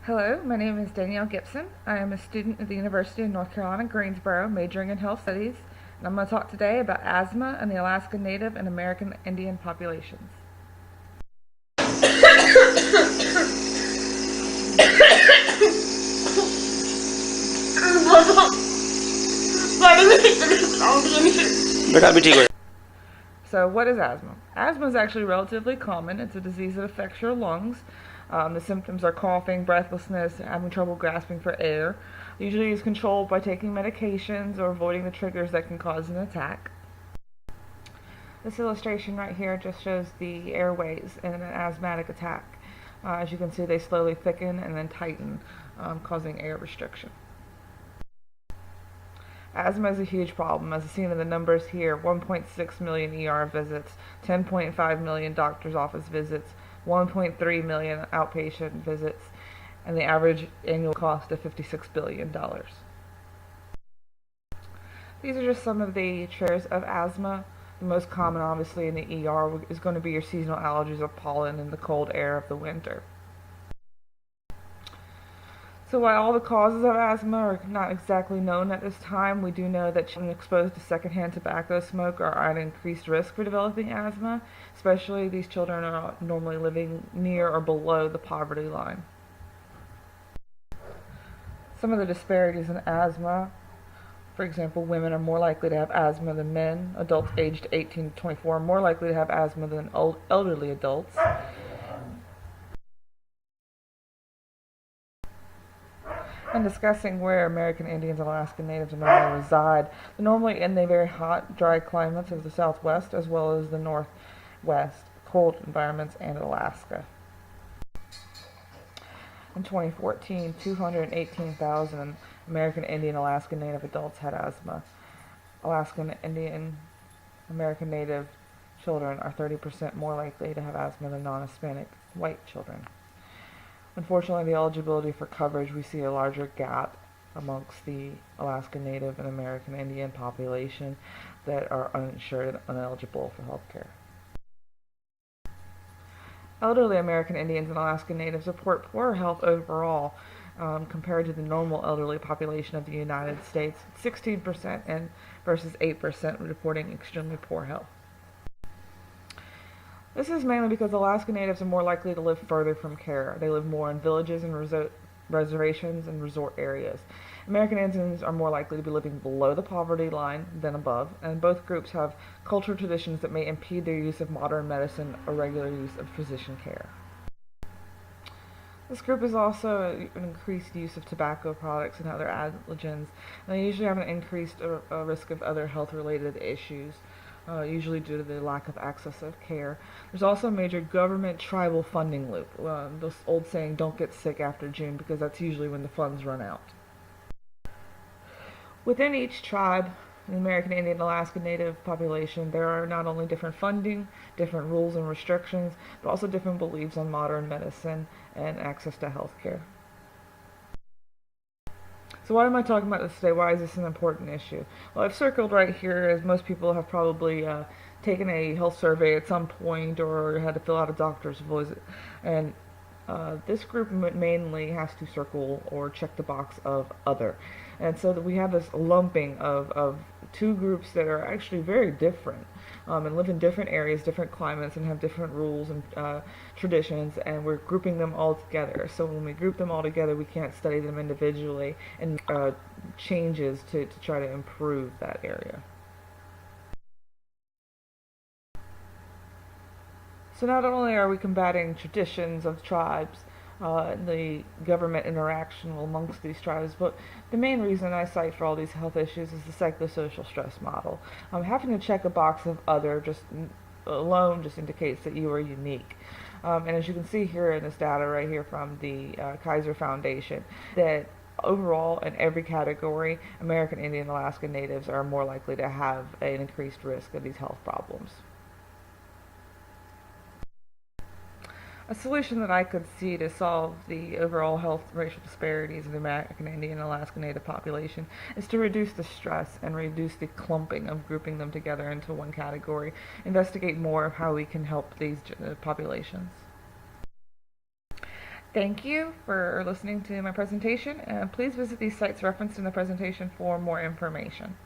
Hello, my name is Danielle Gibson. I am a student at the University of North Carolina, Greensboro, majoring in health studies, and I'm going to talk today about asthma and the Alaskan Native and American Indian populations. So what is asthma? Asthma is actually relatively common. It's a disease that affects your lungs. The symptoms are coughing, breathlessness, having trouble grasping for air. Usually is controlled by taking medications or avoiding the triggers that can cause an attack. This illustration right here just shows the airways in an asthmatic attack. As you can see, they slowly thicken and then tighten, causing air restriction. Asthma is a huge problem, as seen in the numbers here: 1.6 million ER visits, 10.5 million doctor's office visits, 1.3 million outpatient visits, and the average annual cost of $56 billion. These are just some of the triggers of asthma. The most common, obviously, in the ER is going to be your seasonal allergies of pollen and the cold air of the winter. So while all the causes of asthma are not exactly known at this time, we do know that children exposed to secondhand tobacco smoke are at increased risk for developing asthma, especially these children are normally living near or below the poverty line. Some of the disparities in asthma: for example, women are more likely to have asthma than men. Adults aged 18 to 24 are more likely to have asthma than elderly adults. And discussing where American Indians and Alaskan Natives normally reside, they're normally in the very hot, dry climates of the Southwest, as well as the Northwest, cold environments, and Alaska. In 2014, 218,000 American Indian and Alaskan Native adults had asthma. Alaskan Indian American Native children are 30% more likely to have asthma than non-Hispanic white children. Unfortunately, the eligibility for coverage, we see a larger gap amongst the Alaskan Native and American Indian population that are uninsured and ineligible for health care. Elderly American Indians and Alaskan Natives report poorer health overall compared to the normal elderly population of the United States, 16% and versus 8% reporting extremely poor health. This is mainly because Alaskan Natives are more likely to live further from care. They live more in villages and reservations and resort areas. American Indians are more likely to be living below the poverty line than above, and both groups have cultural traditions that may impede their use of modern medicine or regular use of physician care. This group is also an increased use of tobacco products and other allergens, and they usually have an increased risk of other health-related issues, usually due to the lack of access of care. There's also a major government tribal funding loop. This old saying, don't get sick after June, because that's usually when the funds run out. Within each tribe, the American Indian and Alaskan Native population, there are not only different funding, different rules and restrictions, but also different beliefs on modern medicine and access to health care. So why am I talking about this today? Why is this an important issue? Well, I've circled right here, as most people have probably taken a health survey at some point or had to fill out a doctor's visit. And this group mainly has to circle or check the box of other. And so that we have this lumping of two groups that are actually very different and live in different areas, different climates, and have different rules and traditions, and we're grouping them all together. So when we group them all together, we can't study them individually and changes to try to improve that area. So not only are we combating traditions of tribes, the government interaction amongst these tribes, but the main reason I cite for all these health issues is the psychosocial stress model. Having to check a box of other alone just indicates that you are unique. And as you can see here in this data right here from the Kaiser Foundation, that overall, in every category, American Indian and Alaskan Natives are more likely to have an increased risk of these health problems. A solution that I could see to solve the overall health racial disparities of the American Indian and Alaska Native population is to reduce the stress and reduce the clumping of grouping them together into one category, investigate more of how we can help these populations. Thank you for listening to my presentation, and please visit these sites referenced in the presentation for more information.